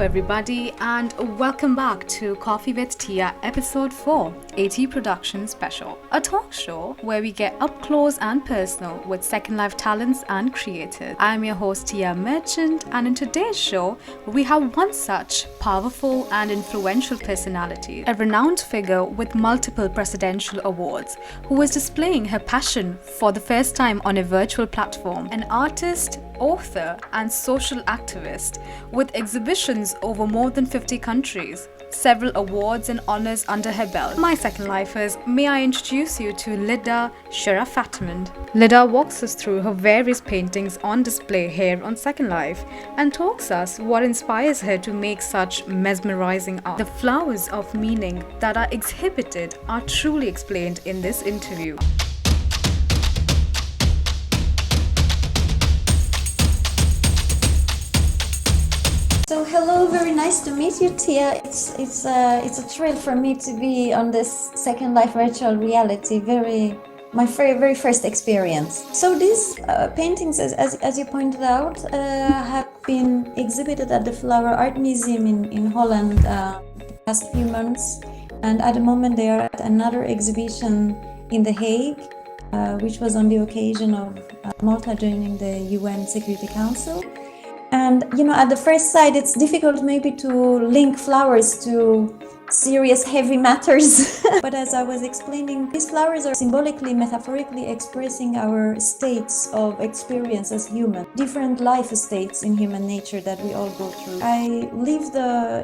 everybody, and welcome back to Coffee with Tia, episode 4, Tproductions special, a talk show where we get up close and personal with Second Life talents and creators. I'm your host Tia Merchant, and in today's show, we have one such powerful and influential personality, a renowned figure with multiple presidential awards, who is displaying her passion for the first time on a virtual platform, an artist, author, and social activist with exhibitions over more than 50 countries, several awards and honors under her belt. My second lifers, may I introduce you to Lida Sherafatmand. Lida walks us through her various paintings on display here on Second Life and talks us what inspires her to make such mesmerizing art. The flowers of meaning that are exhibited are truly explained in this interview. So hello, very nice to meet you, Tia. It's a thrill for me to be on this Second Life virtual reality. My very first experience. So these paintings, as you pointed out, have been exhibited at the Flower Art Museum in Holland the past few months, and at the moment they are at another exhibition in The Hague, which was on the occasion of Malta joining the UN Security Council. And at the first sight, it's difficult maybe to link flowers to serious, heavy matters. But as I was explaining, these flowers are symbolically, metaphorically expressing our states of experience as human, different life states in human nature that we all go through. I lived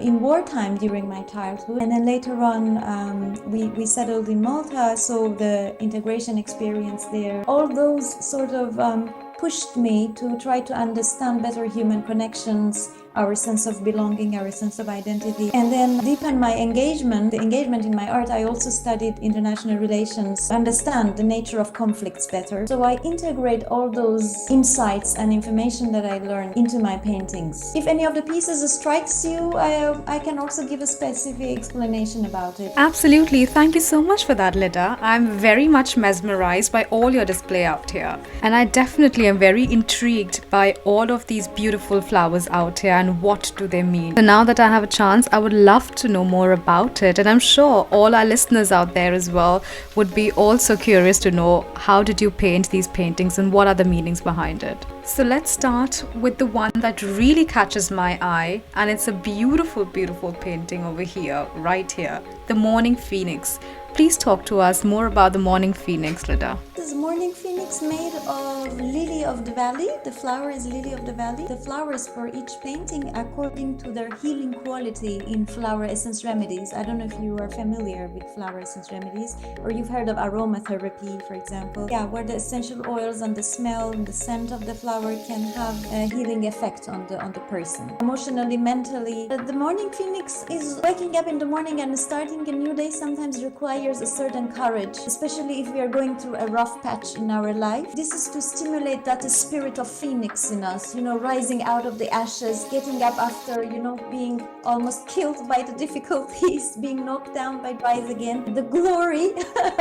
in wartime during my childhood, and then later on we settled in Malta, so the integration experience there, all those sort of pushed me to try to understand better human connections, our sense of belonging, our sense of identity, and then deepen the engagement in my art. I also studied international relations to understand the nature of conflicts better. So I integrate all those insights and information that I learned into my paintings. If any of the pieces strikes you, I can also give a specific explanation about it. Absolutely. Thank you so much for that, Lida. I'm very much mesmerized by all your display out here. And I definitely am very intrigued by all of these beautiful flowers out here and what do they mean. So now that I have a chance, I would love to know more about it. And I'm sure all our listeners out there as well would be also curious to know, how did you paint these paintings and what are the meanings behind it? So let's start with the one that really catches my eye, and it's a beautiful painting over here, right here, the Morning Phoenix. Please talk to us more about the Morning Phoenix, Lida. This is Morning Phoenix made of Lily of the Valley. The flower is Lily of the Valley. The flowers for each painting according to their healing quality in flower essence remedies. I don't know if you are familiar with flower essence remedies, or you've heard of aromatherapy, for example. Yeah, where the essential oils and the smell and the scent of the flower can have a healing effect on the person. Emotionally, mentally. The Morning Phoenix is waking up in the morning and starting a new day sometimes requires a certain courage, especially if we are going through a rough patch in our life. This is to stimulate that spirit of phoenix in us, rising out of the ashes, getting up after, being almost killed by the difficulties, being knocked down by rise again. The glory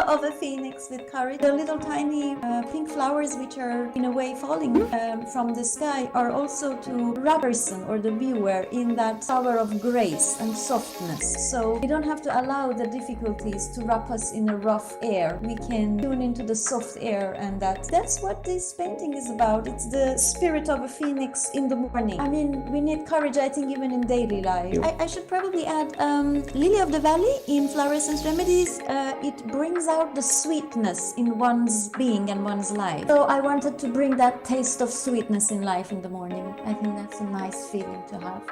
of a phoenix with courage. The little tiny pink flowers which are in a way falling from the sky are also to wrap the person or the viewer in that power of grace and softness. So we don't have to allow the difficulties to wrap us in a rough air. We can tune into the soft air, and that's what this painting is about. It's the spirit of a phoenix in the morning. I mean, we need courage, I think, even in daily life. I should probably add Lily of the Valley in flower essence remedies. It brings out the sweetness in one's being and one's life. So I wanted to bring that taste of sweetness in life in the morning. I think that's a nice feeling to have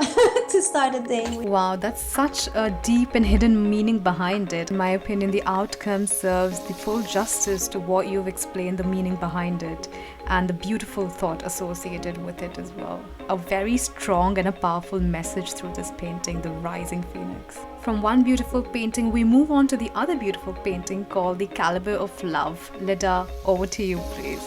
to start a day with. Wow, that's such a deep and hidden meaning behind it. In my opinion, the outcome serves the full justice to what you've explained, the meaning behind it, and the beautiful thought associated with it as well. A very strong and a powerful message through this painting, the Rising Phoenix. From one beautiful painting, we move on to the other beautiful painting called the Caliber of Love. Lida, over to you, please.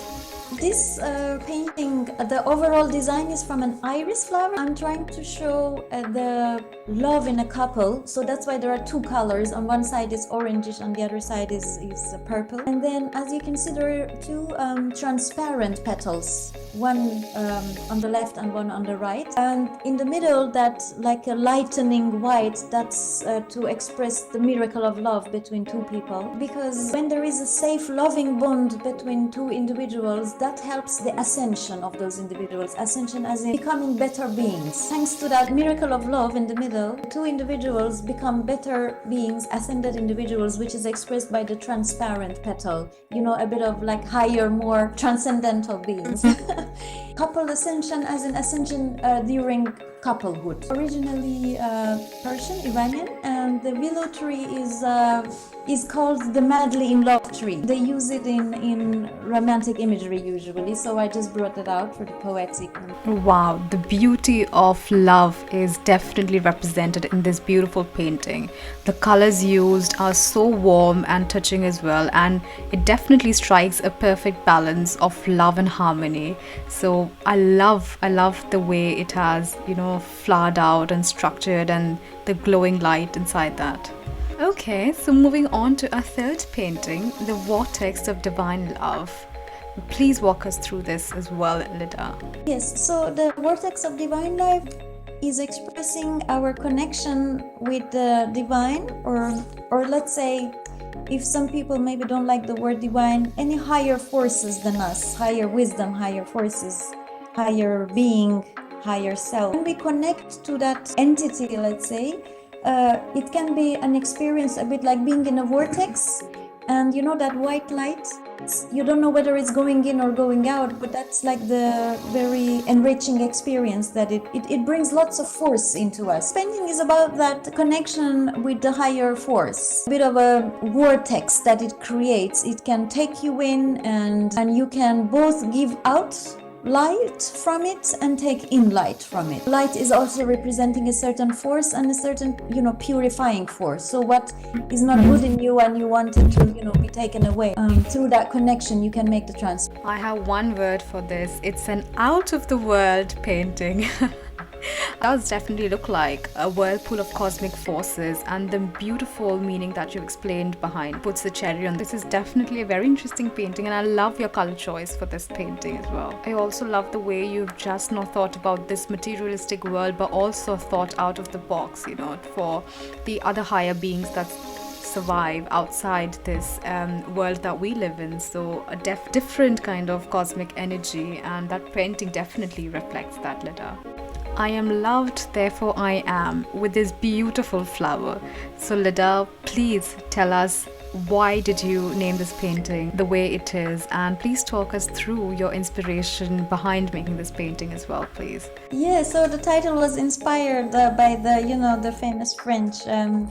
This painting, the overall design is from an iris flower. I'm trying to show the love in a couple, so that's why there are two colors. On one side is orangish, on the other side is purple. And then, as you can see, there are two transparent petals, one on the left and one on the right. And in the middle, that's like a lightening white, that's to express the miracle of love between two people. Because when there is a safe, loving bond between two individuals, that helps the ascension of those individuals. Ascension as in becoming better beings. Thanks to that miracle of love in the middle, two individuals become better beings, ascended individuals, which is expressed by the transparent petal. You know, a bit of like higher, more transcendental beings. Couple ascension as in ascension during couplehood. Originally Persian, Iranian, and the willow tree is called the madly in love tree. They use it in romantic imagery usually, so I just brought it out for the poetic. Wow, the beauty of love is definitely represented in this beautiful painting. The colors used are so warm and touching as well, and it definitely strikes a perfect balance of love and harmony. So I love the way it has, flowered out and structured, and the glowing light inside that. Okay, so moving on to our third painting, the Vortex of Divine Love. Please walk us through this as well, Lida. Yes, so the Vortex of Divine Love is expressing our connection with the divine, or let's say, if some people maybe don't like the word divine, any higher forces than us, higher wisdom, higher forces, higher being, higher self. When we connect to that entity, let's say, it can be an experience a bit like being in a vortex, and you know that white light, you don't know whether it's going in or going out, but that's like the very enriching experience that it brings lots of force into us. Painting is about that connection with the higher force, a bit of a vortex that it creates. It can take you in, and you can both give out light from it and take in light from it. Light is also representing a certain force and a certain, purifying force. So what is not good in you and you want it to, be taken away, through that connection you can make the transfer. I have one word for this. It's an out of the world painting. Does definitely look like a whirlpool of cosmic forces, and the beautiful meaning that you explained behind puts the cherry on. This is definitely a very interesting painting, and I love your color choice for this painting as well. I also love the way you've just not thought about this materialistic world, but also thought out of the box, for the other higher beings that survive outside this world that we live in. So a different kind of cosmic energy, and that painting definitely reflects that, Lida. I am loved, therefore I am, with this beautiful flower. So Lida, please tell us, why did you name this painting the way it is? And please talk us through your inspiration behind making this painting as well, please. Yeah, so the title was inspired by the famous French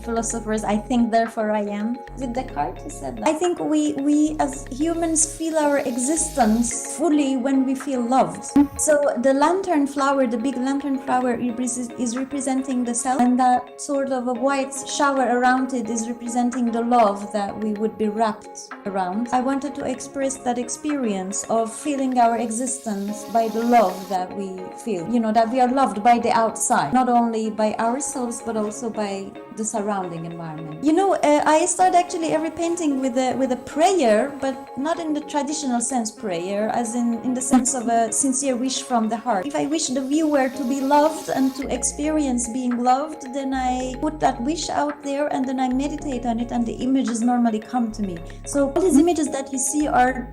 philosophers, I think therefore I am. Is it Descartes who said that? I think we as humans feel our existence fully when we feel loved. So the lantern flower, the big lantern flower, is representing the self, and that sort of a white shower around it is representing the love that we would be wrapped around. I wanted to express that experience of feeling our existence by the love that we feel, that we are loved by the outside, not only by ourselves but also by the surrounding environment. I start actually every painting with a prayer, but not in the traditional sense prayer, as in the sense of a sincere wish from the heart. If I wish the viewer to be loved and to experience being loved, then I put that wish out there and then I meditate on it, and the images normally come to me. So all these images that you see are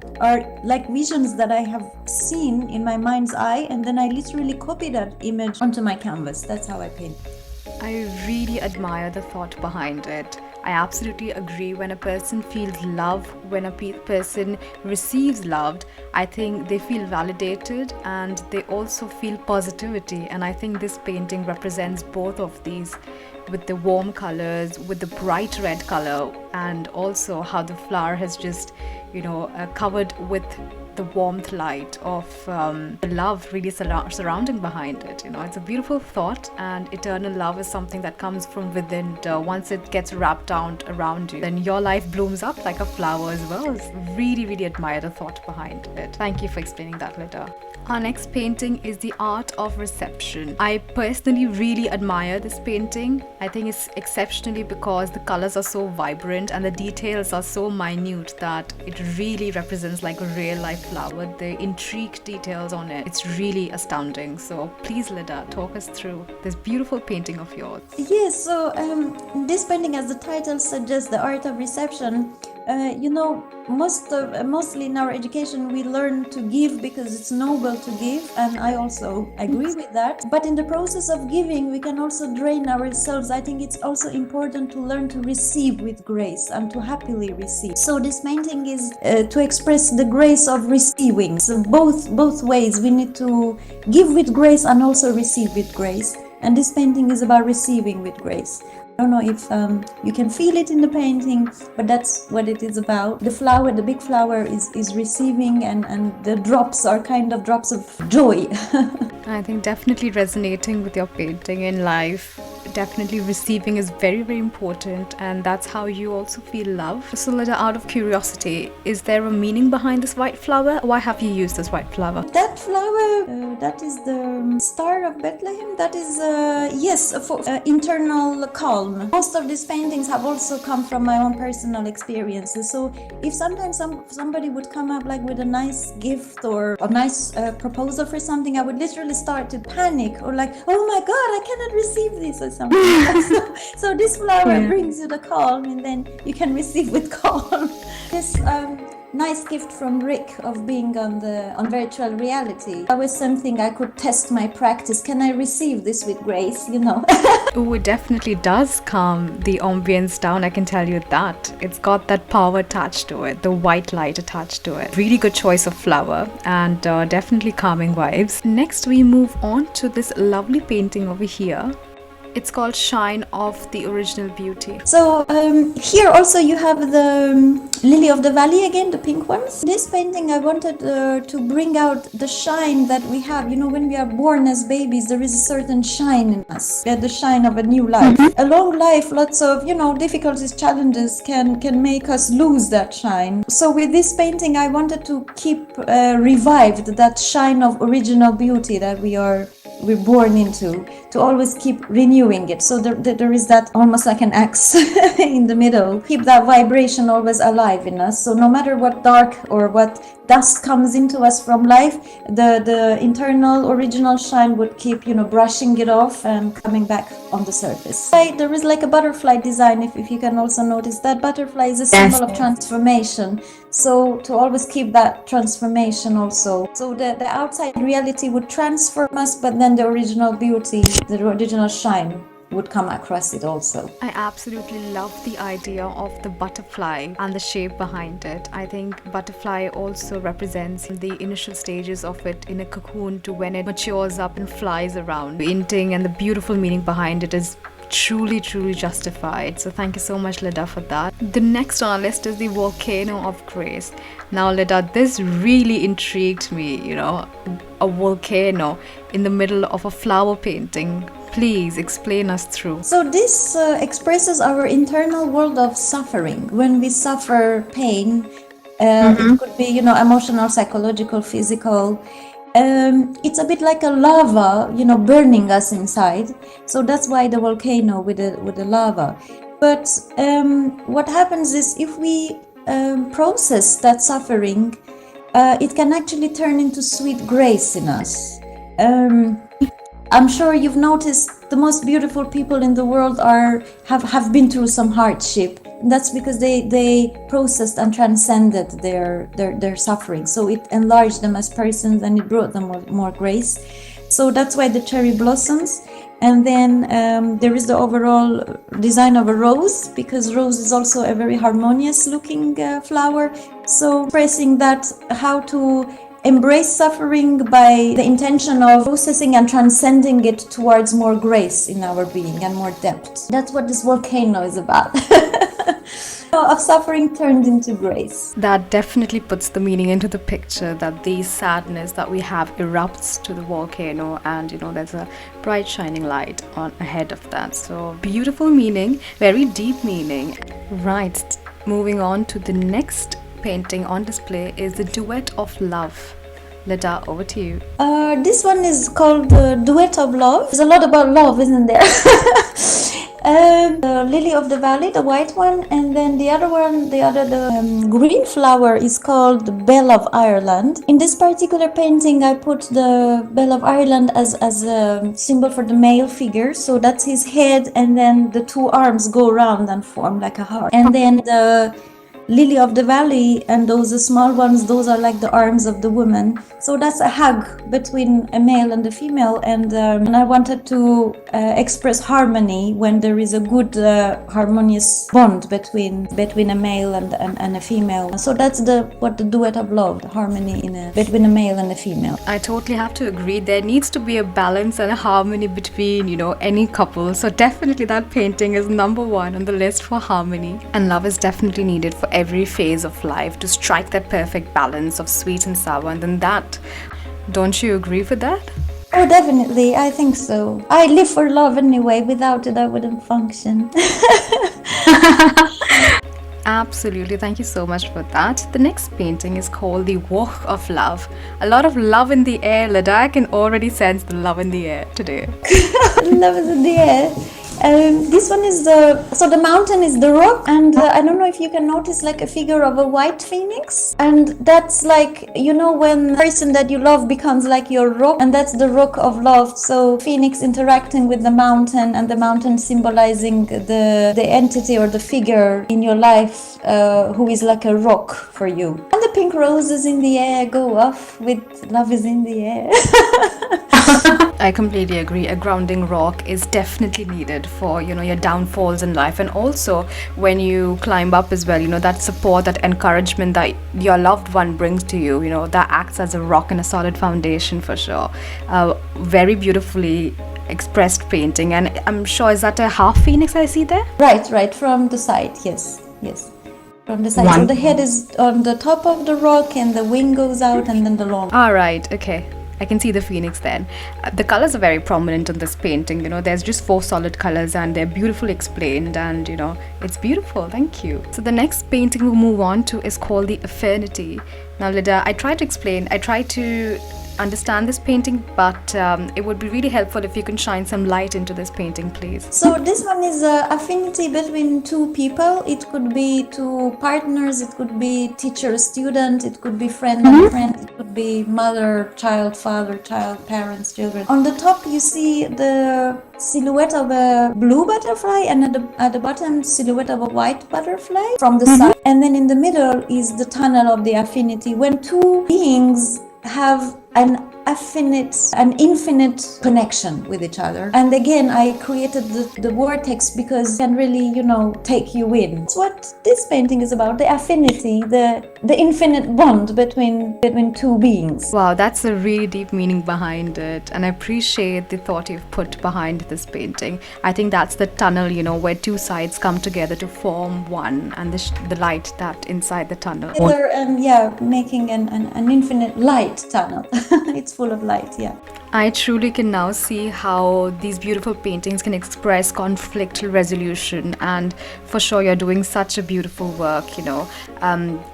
like visions that I have seen in my mind's eye, and then I literally copy that image onto my canvas. That's how I paint. I really admire the thought behind it. I absolutely agree. When a person feels love, when a person receives loved, I think they feel validated and they also feel positivity. And I think this painting represents both of these, with the warm colors, with the bright red color, and also how the flower has just, covered with the warmth light of the love really surrounding behind it. It's a beautiful thought, and eternal love is something that comes from within. Once it gets wrapped around you, then your life blooms up like a flower as well. Really, really admire the thought behind it. Thank you for explaining that, Lida. Our next painting is The Art of Reception. I personally really admire this painting. I think it's exceptionally because the colors are so vibrant and the details are so minute that it really represents like a real life flower. The intricate details on it, it's really astounding. So please, Lida, talk us through this beautiful painting of yours. Yes, so this painting, as the title suggests, The Art of Reception, mostly in our education we learn to give because it's noble to give, and I also agree with that. But in the process of giving, we can also drain ourselves. I think it's also important to learn to receive with grace and to happily receive. So this painting is to express the grace of receiving. So both ways, we need to give with grace and also receive with grace. And this painting is about receiving with grace. I don't know if you can feel it in the painting, but that's what it is about. The flower, the big flower, is receiving, and the drops are kind of drops of joy. I think definitely resonating with your painting in life. Definitely receiving is very, very important, and that's how you also feel love. So Lida, out of curiosity, is there a meaning behind this white flower? Why have you used this white flower? That flower, that is the Star of Bethlehem. That is, for internal calm. Most of these paintings have also come from my own personal experiences. So if sometimes somebody would come up like with a nice gift or a nice proposal for something, I would literally start to panic or like, oh my God, I cannot receive this or something. So this flower brings you the calm, and then you can receive with calm. This nice gift from Rick of being on virtual reality. That was something I could test my practice. Can I receive this with grace? Oh, it definitely does calm the ambience down, I can tell you that. It's got that power attached to it, the white light attached to it. Really good choice of flower, and definitely calming vibes. Next, we move on to this lovely painting over here. It's called Shine of the Original Beauty. So here also you have the Lily of the Valley again, the pink ones. This painting I wanted to bring out the shine that we have. When we are born as babies, there is a certain shine in us. The shine of a new life. A long life, lots of, difficulties, challenges can make us lose that shine. So with this painting, I wanted to keep revived that shine of original beauty that we're born into, to always keep renewing it. So there is that almost like an axe in the middle. Keep that vibration always alive in us. So no matter what dark or what dust comes into us from life, the internal original shine would keep, brushing it off and coming back on the surface. There is like a butterfly design, if you can also notice that butterfly is a symbol of transformation. So to always keep that transformation also. So the outside reality would transform us, but then the original beauty, the original shine would come across it also. I absolutely love the idea of the butterfly and the shape behind it. I think butterfly also represents the initial stages of it in a cocoon to when it matures up and flies around. Painting and the beautiful meaning behind it is truly justified. So thank you so much, Lida, for that. The next on our list is the Volcano of Grace. Now, Lida, this really intrigued me, a volcano in the middle of a flower painting. Please explain us through. So this expresses our internal world of suffering. When we suffer pain, it could be, emotional, psychological, physical. It's a bit like a lava, burning us inside. So that's why the volcano with the lava. But what happens is if we process that suffering, it can actually turn into sweet grace in us. I'm sure you've noticed the most beautiful people in the world have been through some hardship. That's because they processed and transcended their suffering. So it enlarged them as persons and it brought them more grace. So that's why the cherry blossoms. And then there is the overall design of a rose, because rose is also a very harmonious looking flower. So expressing that, how to embrace suffering by the intention of processing and transcending it towards more grace in our being and more depth. That's what this volcano is about. of suffering turned into grace. That definitely puts the meaning into the picture, that the sadness that we have erupts to the volcano, and there's a bright shining light on ahead of that. So beautiful meaning, very deep meaning. Right, moving on to the next painting on display is the Duet of Love. Lida, over to you. This one is called the Duet of Love. There's a lot about love, isn't there? The Lily of the Valley, the white one, and then the other one, the green flower is called the Bell of Ireland. In this particular painting, I put the Bell of Ireland as a symbol for the male figure. So that's his head, and then the two arms go around and form like a heart. And then the Lily of the Valley and those small ones, those are like the arms of the woman. So that's a hug between a male and a female, and I wanted to express harmony when there is a good harmonious bond between a male and a female. So that's what the Duet of Love, the harmony between a male and a female. I totally have to agree. There needs to be a balance and a harmony between, any couple. So definitely that painting is number one on the list for harmony. And love is definitely needed for every phase of life to strike that perfect balance of sweet and sour. And then that, don't you agree with that? Oh, definitely. I think so. I live for love anyway. Without it, I wouldn't function. Absolutely. Thank you so much for that. The next painting is called the Walk of Love. A lot of love in the air, Lida. I can already sense the love in the air today. Love is in the air. This one is the mountain is the rock, and I don't know if you can notice like a figure of a white phoenix, and that's like, when the person that you love becomes like your rock, and that's the rock of love. So phoenix interacting with the mountain, and the mountain symbolizing the entity or the figure in your life who is like a rock for you. And the pink roses in the air go off with love is in the air. I completely agree. A grounding rock is definitely needed for, your downfalls in life, and also when you climb up as well, that support, that encouragement that your loved one brings to you, that acts as a rock and a solid foundation for sure. Very beautifully expressed painting, and I'm sure, is that a half phoenix I see there? Right, from the side, yes. From the side. So the head is on the top of the rock, and the wing goes out, and then the long. All right, okay. I can see the phoenix then. The colors are very prominent in this painting. There's just 4 solid colors, and they're beautifully explained, and it's beautiful. Thank you. So the next painting we'll move on to is called the Affinity. Now, Lida, I tried to understand this painting, but it would be really helpful if you can shine some light into this painting, please. So this one is affinity between two people. It could be two partners, it could be teacher, student, it could be friend and friend, it could be mother, child, father, child, parents, children. On the top you see the silhouette of a blue butterfly, and at the bottom silhouette of a white butterfly from the side, and then in the middle is the tunnel of the affinity, when two beings have an infinite connection with each other. And again, I created the vortex because it can really, take you in. It's what this painting is about, the affinity, the infinite bond between two beings. Wow, that's a really deep meaning behind it, and I appreciate the thought you've put behind this painting. I think that's the tunnel, where two sides come together to form one, and the light that inside the tunnel. Making an infinite light tunnel. It's full of light, yeah. I truly can now see how these beautiful paintings can express conflict resolution, and for sure you're doing such a beautiful work,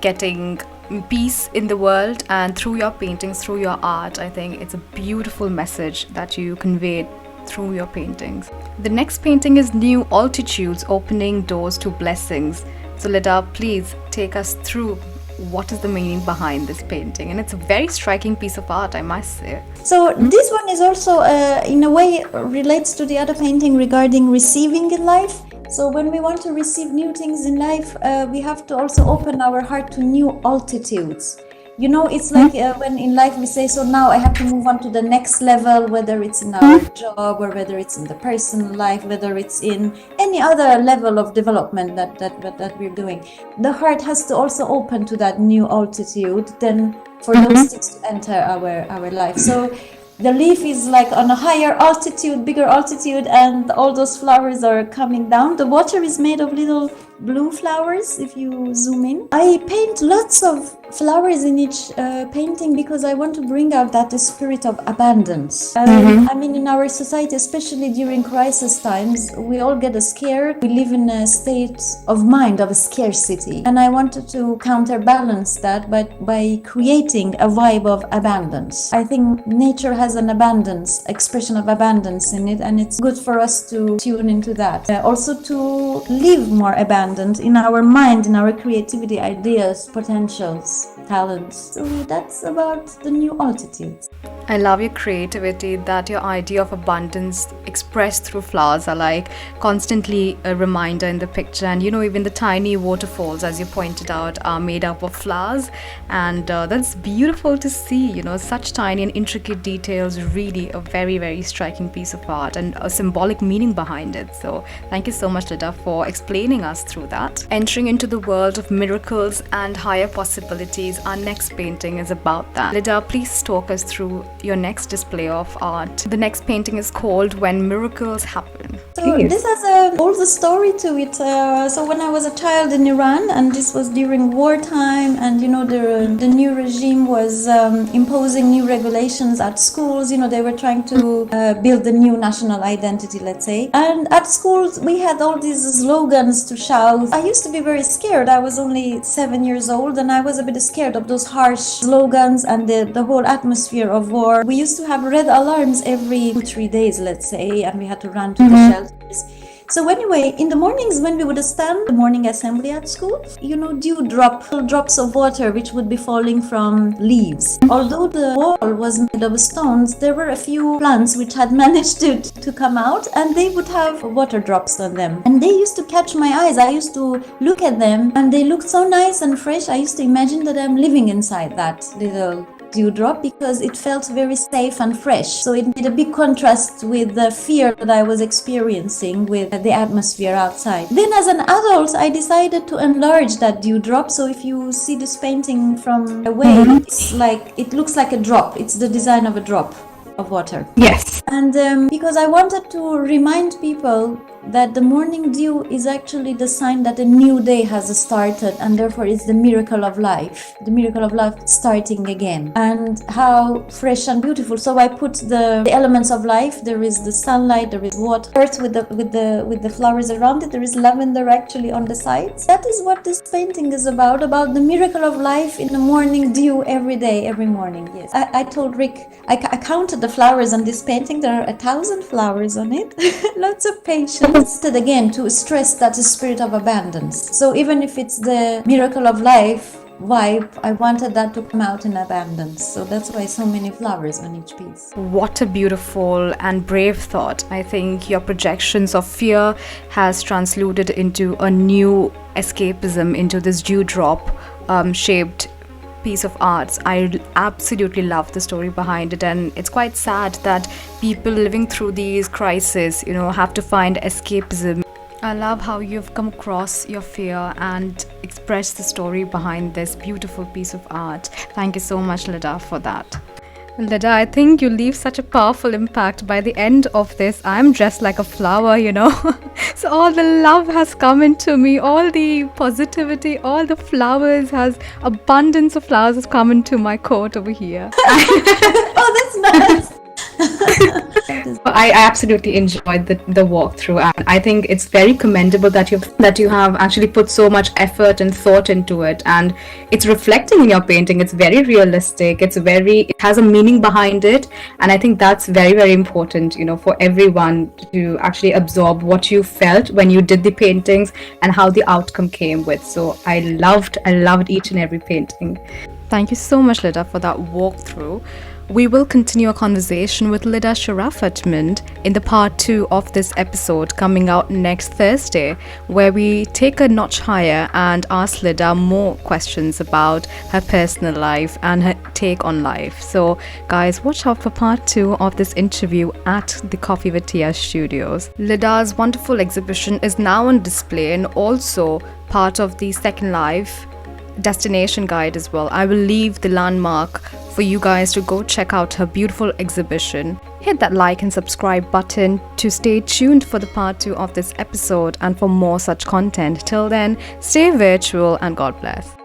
getting peace in the world, and through your paintings, through your art, I think it's a beautiful message that you convey through your paintings. The next painting is New Altitudes, Opening Doors to Blessings. So Lida, please take us through what is the meaning behind this painting, and it's a very striking piece of art, I must say. So this one is also in a way relates to the other painting regarding receiving in life. So when we want to receive new things in life, we have to also open our heart to new altitudes. It's like when in life we say, so now I have to move on to the next level, whether it's in our job or whether it's in the personal life, whether it's in any other level of development that we're doing. The heart has to also open to that new altitude, then for those things to enter our life. So the leaf is like on a higher altitude, bigger altitude, and all those flowers are coming down. The water is made of little blue flowers if you zoom in. I paint lots of flowers in each painting because I want to bring out that spirit of abundance. I mean, in our society, especially during crisis times, we all get scared. We live in a state of mind of scarcity, and I wanted to counterbalance that by creating a vibe of abundance. I think nature has an abundance, expression of abundance in it, and it's good for us to tune into that. Also to live more abundant in our mind, in our creativity, ideas, potentials, talents. So that's about the new altitudes. I love your creativity, that your idea of abundance expressed through flowers are like constantly a reminder in the picture. And even the tiny waterfalls, as you pointed out, are made up of flowers, and that's beautiful to see. Such tiny and intricate details, really a very, very striking piece of art and a symbolic meaning behind it. So thank you so much, Lida, for explaining us through that. Entering into the world of miracles and higher possibilities, our next painting is about that. Lida, please talk us through your next display of art. The next painting is called When Miracles Happen. So this has an older story to it. So when I was a child in Iran, and this was during wartime, and the new regime was imposing new regulations at schools. They were trying to build a new national identity, let's say. And at schools we had all these slogans to shout. I used to be very scared. I was only 7 years old, and I was a bit scared of those harsh slogans and the whole atmosphere of war. We used to have red alarms every 2-3 days, let's say, and we had to run to the shelters. So anyway, in the mornings when we would stand the morning assembly at school, drops of water which would be falling from leaves. Although the wall was made of stones, there were a few plants which had managed to come out, and they would have water drops on them. And they used to catch my eyes. I used to look at them, and they looked so nice and fresh. I used to imagine that I'm living inside that little dewdrop because it felt very safe and fresh. So it made a big contrast with the fear that I was experiencing with the atmosphere outside. Then as an adult, I decided to enlarge that dewdrop. So if you see this painting from away, it looks like a drop. It's the design of a drop of water. Yes. And because I wanted to remind people that the morning dew is actually the sign that a new day has started, and therefore it's the miracle of life starting again, and how fresh and beautiful. So I put the elements of life. There is the sunlight, there is water, earth with the flowers around it. There is lavender actually on the sides. That is what this painting is about the miracle of life in the morning dew every day, every morning. Yes, I told Rick, I counted the flowers on this painting. There are 1,000 flowers on it. Lots of patience. Again, to stress that spirit of abundance. So even if it's the miracle of life vibe, I wanted that to come out in abundance. So that's why so many flowers on each piece. What a beautiful and brave thought. I think your projections of fear has transluted into a new escapism into this dewdrop shaped piece of arts. I absolutely love the story behind it, and it's quite sad that people living through these crises, have to find escapism. I love how you've come across your fear and expressed the story behind this beautiful piece of art. Thank you so much, Lida, for that. Lida, I think you leave such a powerful impact. By the end of this, I'm dressed like a flower, So all the love has come into me, all the positivity, all the flowers abundance of flowers has come into my coat over here. Oh, that's nice. I absolutely enjoyed the walkthrough, and I think it's very commendable that you have actually put so much effort and thought into it, and it's reflecting in your painting. It's very realistic. It has a meaning behind it, and I think that's very, very important, for everyone to actually absorb what you felt when you did the paintings and how the outcome came with. So I loved each and every painting. Thank you so much, Lida, for that walkthrough. We will continue a conversation with Lida Sherafatmand in the part 2 of this episode coming out next Thursday, where we take a notch higher and ask Lida more questions about her personal life and her take on life. So guys, watch out for part 2 of this interview at the Koffee with Tia studios. Lida's wonderful exhibition is now on display and also part of the Second Life destination guide as well. I will leave the landmark for you guys to go check out her beautiful exhibition. Hit that like and subscribe button to stay tuned for the part 2 of this episode and for more such content. Till then, stay virtual and God bless.